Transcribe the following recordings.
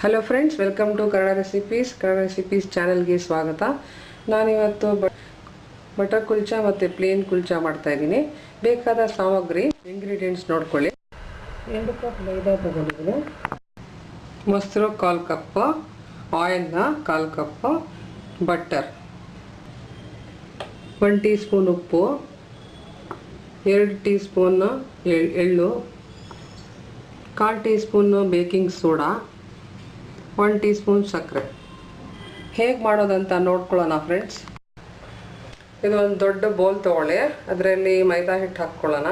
Hello friends, welcome to Kannada recipes ಚಾನಲ್ಗೆ ಸ್ವಾಗತ. ನಾನಿವತ್ತು ಬಟರ್ ಕುಲ್ಚಾ ಮತ್ತು ಪ್ಲೇನ್ ಕುಲ್ಚಾ ಮಾಡ್ತಾ ಇದ್ದೀನಿ. ಬೇಕಾದ ಸಾಮಗ್ರಿ ಇಂಗ್ರೀಡಿಯೆಂಟ್ಸ್ ನೋಡ್ಕೊಳ್ಳಿ. 2 ಕಪ್ ಮೈದಾ ತಗೊಂಡಿದ್ದೀನಿ, ಮೊಸರು 1/4 ಕಪ್, ಆಯಿಲ್ನ 1/4 ಕಪ್, ಬಟರ್ 1 ಟೀ ಸ್ಪೂನ್ ಉಪ್ಪು, 2 ಟೀ ಸ್ಪೂನ್ ಎಳ್ಳು, 1/4 teaspoon baking soda, 1 teaspoon ಸಕ್ಕರೆ. ಹೇಗೆ ಮಾಡೋದಂತ ನೋಡ್ಕೊಳ್ಳೋಣ ಫ್ರೆಂಡ್ಸ್. ಇದು ಒಂದು ದೊಡ್ಡ ಬೌಲ್ ತಗೊಳ್ಳಿ, ಅದರಲ್ಲಿ ಮೈದಾ ಹಿಟ್ಟು ಹಾಕ್ಕೊಳ್ಳೋಣ.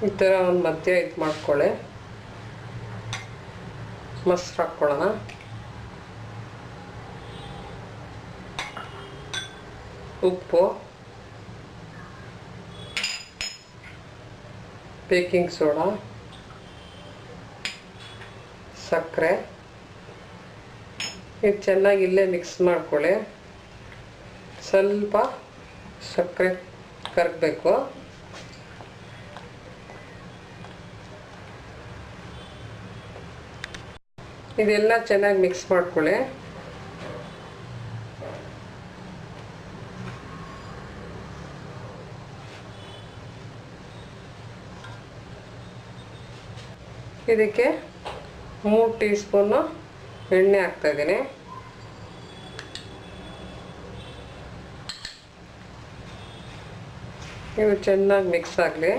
ಈ ಥರ ಒಂದು ಮಧ್ಯ ಇದು ಮಾಡ್ಕೊಳ್ಳಿ. ಮೊಸರು ಹಾಕ್ಕೊಳ್ಳೋಣ. ಉಪ್ಪು, ಬೇಕಿಂಗ್ ಸೋಡಾ, ಸಕ್ಕರೆ. ಇದು ಚೆನ್ನಾಗಿ ಇಲ್ಲೇ ಮಿಕ್ಸ್ ಮಾಡ್ಕೊಳ್ಳಿ. ಸ್ವಲ್ಪ ಸಕ್ಕರೆ ಕರಗಬೇಕು. ಇದೆಲ್ಲ ಚೆನ್ನಾಗಿ ಮಿಕ್ಸ್ ಮಾಡ್ಕೊಳ್ಳಿ. ಇದಕ್ಕೆ 3 ಟೀ ಸ್ಪೂನು ಎಣ್ಣೆ ಹಾಕ್ತಾಯಿದ್ದೀನಿ. ಇದು ಚೆನ್ನಾಗಿ ಮಿಕ್ಸ್ ಆಗಲಿ.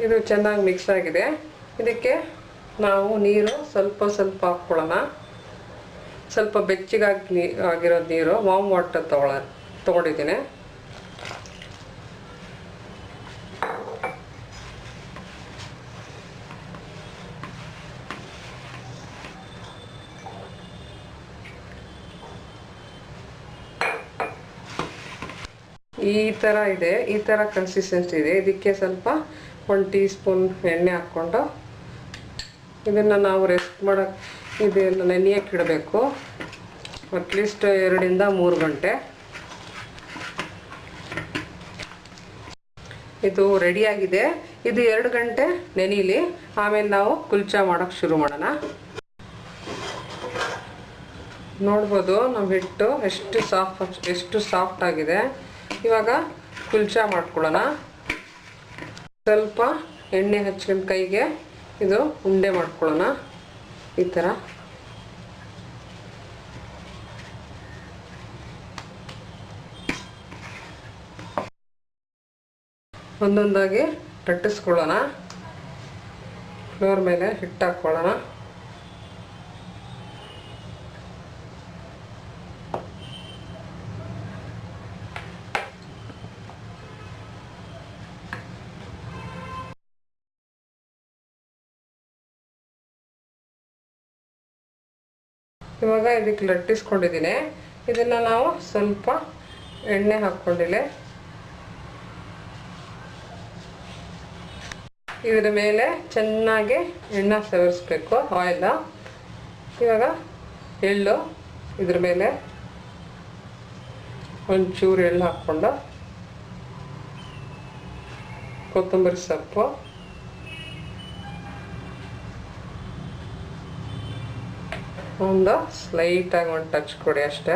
ಇದು ಚೆನ್ನಾಗಿ ಮಿಕ್ಸ್ ಆಗಿದೆ. ಇದಕ್ಕೆ ನಾವು ನೀರು ಸ್ವಲ್ಪ ಸ್ವಲ್ಪ ಹಾಕ್ಕೊಳ್ಳೋಣ. ಸ್ವಲ್ಪ ಬೆಚ್ಚಗಾಗಿ ಆಗಿರೋ ನೀರು, ವಾಮ್ ವಾಟರ್ ತೊಗೊಂಡಿದ್ದೀನಿ. ಈ ಥರ ಇದೆ, ಈ ಥರ ಕನ್ಸಿಸ್ಟೆನ್ಸಿ ಇದೆ. ಇದಕ್ಕೆ ಸ್ವಲ್ಪ 1 ಟೀ ಸ್ಪೂನ್ ಎಣ್ಣೆ ಹಾಕ್ಕೊಂಡು ಇದನ್ನು ನಾವು ರೆಸ್ಟ್ ಮಾಡೋಕ್ಕೆ, ಇದೆಲ್ಲ ನೆನೆಯೋಕ್ಕೆ ಇಡಬೇಕು. ಅಟ್ಲೀಸ್ಟ್ 2 ಇಂದ 3 ಗಂಟೆ. ಇದು ರೆಡಿಯಾಗಿದೆ. ಇದು 2 ಗಂಟೆ ನೆನೀಲಿ. ಆಮೇಲೆ ನಾವು ಕುಲ್ಚಾ ಮಾಡೋಕ್ಕೆ ಶುರು ಮಾಡೋಣ. ನೋಡ್ಬೋದು ನಮ್ಮ ಹಿಟ್ಟು ಎಷ್ಟು ಸಾಫ್ಟ್ ಆಗಿದೆ. ಇವಾಗ ಕುಲ್ಚಾ ಮಾಡ್ಕೊಳ್ಳೋಣ. ಸ್ವಲ್ಪ ಎಣ್ಣೆ ಹಚ್ಕೊಂಡು ಕೈಗೆ ಇದು ಉಂಡೆ ಮಾಡ್ಕೊಳ್ಳೋಣ. ಈ ಥರ ಒಂದೊಂದಾಗಿ ಲಟ್ಟಿಸ್ಕೊಳ್ಳೋಣ. ಫ್ಲೋರ್ ಮೇಲೆ ಹಿಟ್ಟು ಹಾಕ್ಕೊಳ್ಳೋಣ. ಇವಾಗ ಇದಕ್ಕೆ ಲಟ್ಟಿಸ್ಕೊಂಡಿದ್ದೀನಿ. ಇದನ್ನು ನಾವು ಸ್ವಲ್ಪ ಎಣ್ಣೆ ಹಾಕ್ಕೊಂಡಿಲ್ಲ. ಇದರ ಮೇಲೆ ಚೆನ್ನಾಗಿ ಎಣ್ಣೆ ಸವರಿಸ್ಬೇಕು, ಆಯಿಲ್. ಇವಾಗ ಎಳ್ಳು, ಇದ್ರ ಮೇಲೆ ಒಂಚೂರು ಎಳ್ಳು ಹಾಕ್ಕೊಂಡು, ಕೊತ್ತಂಬರಿ ಸೊಪ್ಪು, ಒಂದು ಸ್ಲೈಟಾಗಿ ಒಂದು ಟಚ್ ಕೊಡಿ ಅಷ್ಟೇ.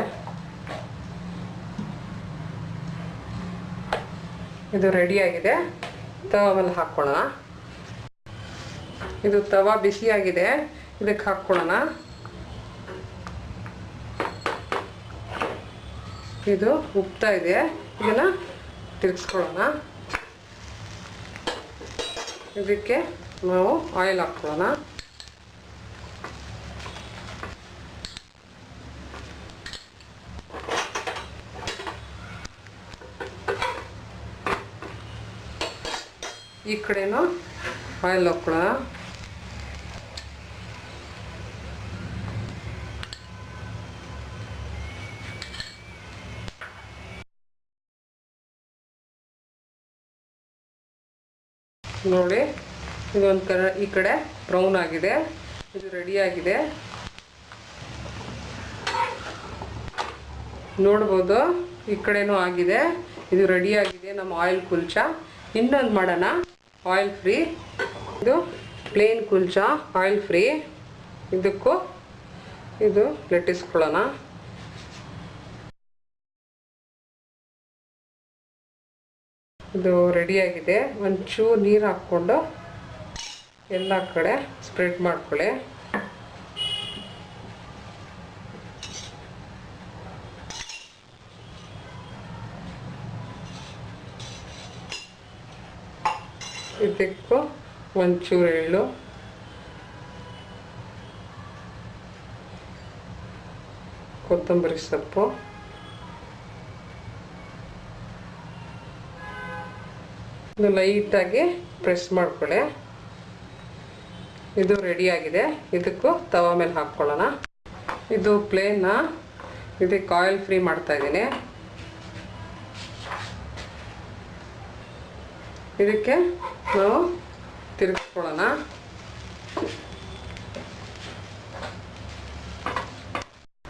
ಇದು ರೆಡಿಯಾಗಿದೆ. ತವಾ ಮೇಲೆ ಹಾಕ್ಕೊಳ್ಳೋಣ. ಇದು ತವಾ ಬಿಸಿಯಾಗಿದೆ, ಇದಕ್ಕೆ ಹಾಕ್ಕೊಳ್ಳೋಣ. ಇದು ಉಬ್ತಾ ಇದೆ, ಇದನ್ನು ತಿರ್ಗಿಸ್ಕೊಳ್ಳೋಣ. ಇದಕ್ಕೆ ನಾವು ಆಯಿಲ್ ಹಾಕ್ಕೊಳ್ಳೋಣ. ಈ ಕಡೆನೂ ಆಯಿಲ್ ಹಾಕ್ಕೊಳ್ಳೋಣ. ನೋಡಿ ಇದೊಂದು ಈ ಕಡೆ ಬ್ರೌನ್ ಆಗಿದೆ, ಇದು ರೆಡಿಯಾಗಿದೆ ನೋಡ್ಬೋದು. ಈ ಕಡೆನೂ ಆಗಿದೆ, ಇದು ರೆಡಿಯಾಗಿದೆ ನಮ್ಮ ಆಯಿಲ್ ಕುಲ್ಚಾ. ಇನ್ನೊಂದು ಮಾಡೋಣ ಆಯಿಲ್ ಫ್ರೀ. ಇದು ಪ್ಲೇನ್ ಕುಲ್ಚಾ ಆಯಿಲ್ ಫ್ರೀ. ಇದಕ್ಕೂ ಇದು ಲಟ್ಟಿಸ್ಕೊಳ್ಳೋಣ. ಇದು ರೆಡಿಯಾಗಿದೆ. ಒಂಚೂರು ನೀರು ಹಾಕ್ಕೊಂಡು ಎಲ್ಲ ಕಡೆ ಸ್ಪ್ರೆಡ್ ಮಾಡ್ಕೊಳ್ಳಿ. ಇದಕ್ಕೂ ಒಂಚೂರು ಎಳ್ಳು, ಕೊತ್ತಂಬರಿ ಸೊಪ್ಪು, ಇದು ಲೈಟಾಗಿ ಪ್ರೆಸ್ ಮಾಡ್ಕೊಳ್ಳಿ. ಇದು ರೆಡಿಯಾಗಿದೆ. ಇದಕ್ಕೂ ತವಾ ಮೇಲೆ ಹಾಕ್ಕೊಳ್ಳೋಣ. ಇದು ಪ್ಲೇನ್ನ, ಇದಕ್ಕೆ ಆಯಿಲ್ ಫ್ರೀ ಮಾಡ್ತಾ ಇದ್ದೀನಿ. ಇದಕ್ಕೆ ನಾವು ತಿರುಗಿಸ್ಕೊಳ್ಳೋಣ.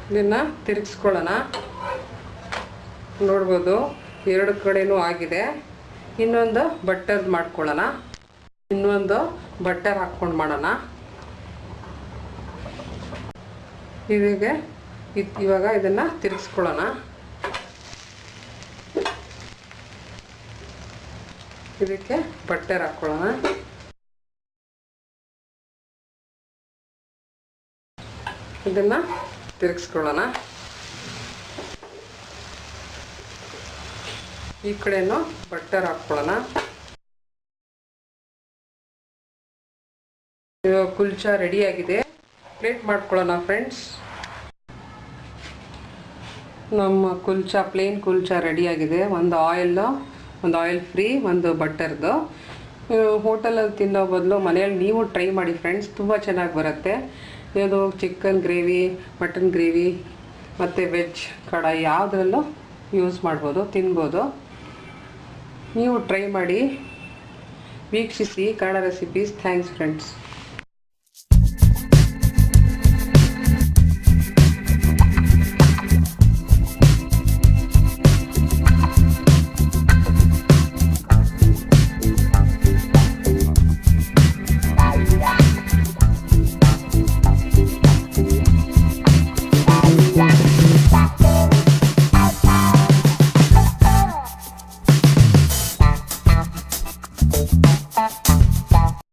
ಇದನ್ನು ತಿರುಗಿಸ್ಕೊಳ್ಳೋಣ. ನೋಡ್ಬೋದು ಎರಡು ಕಡೆನೂ ಆಗಿದೆ. ಇನ್ನೊಂದು ಬಟರ್ ಮಾಡ್ಕೊಳ್ಳೋಣ. ಇನ್ನೊಂದು ಬಟರ್ ಹಾಕ್ಕೊಂಡು ಮಾಡೋಣ. ಇವಾಗ ಇದನ್ನು ತಿರುಗಿಸ್ಕೊಳ್ಳೋಣ. ಇದಕ್ಕೆ ಬಟರ್ ಹಾಕ್ಕೊಳ್ಳೋಣ. ಇದನ್ನು ತಿರುಗಿಸ್ಕೊಳ್ಳೋಣ. ಈ ಕಡೆನೂ ಬಟರ್ ಹಾಕ್ಕೊಳ್ಳೋಣ. ಕುಲ್ಚಾ ರೆಡಿಯಾಗಿದೆ. ಪ್ಲೇಟ್ ಮಾಡ್ಕೊಳ್ಳೋಣ ಫ್ರೆಂಡ್ಸ್. ನಮ್ಮ ಕುಲ್ಚಾ, ಪ್ಲೇನ್ ಕುಲ್ಚಾ ರೆಡಿಯಾಗಿದೆ. ಒಂದು ಆಯಿಲ್ ಫ್ರೀ, ಒಂದು ಬಟರ್ದು. ಹೋಟೆಲಲ್ಲಿ ತಿನ್ನೋ ಬದಲು ಮನೆಯಲ್ಲಿ ನೀವು ಟ್ರೈ ಮಾಡಿ ಫ್ರೆಂಡ್ಸ್, ತುಂಬ ಚೆನ್ನಾಗಿ ಬರುತ್ತೆ. ಇದು ಚಿಕನ್ ಗ್ರೇವಿ, ಮಟನ್ ಗ್ರೇವಿ ಮತ್ತು ವೆಜ್ ಕಡಾಯಿ ಯಾವುದ್ರಲ್ಲೂ ಯೂಸ್ ಮಾಡ್ಬೋದು, ತಿನ್ಬೋದು. ನೀವು ಟ್ರೈ ಮಾಡಿ, ವೀಕ್ಷಿಸಿ ಕನ್ನಡ ರೆಸಿಪೀಸ್. Thanks friends.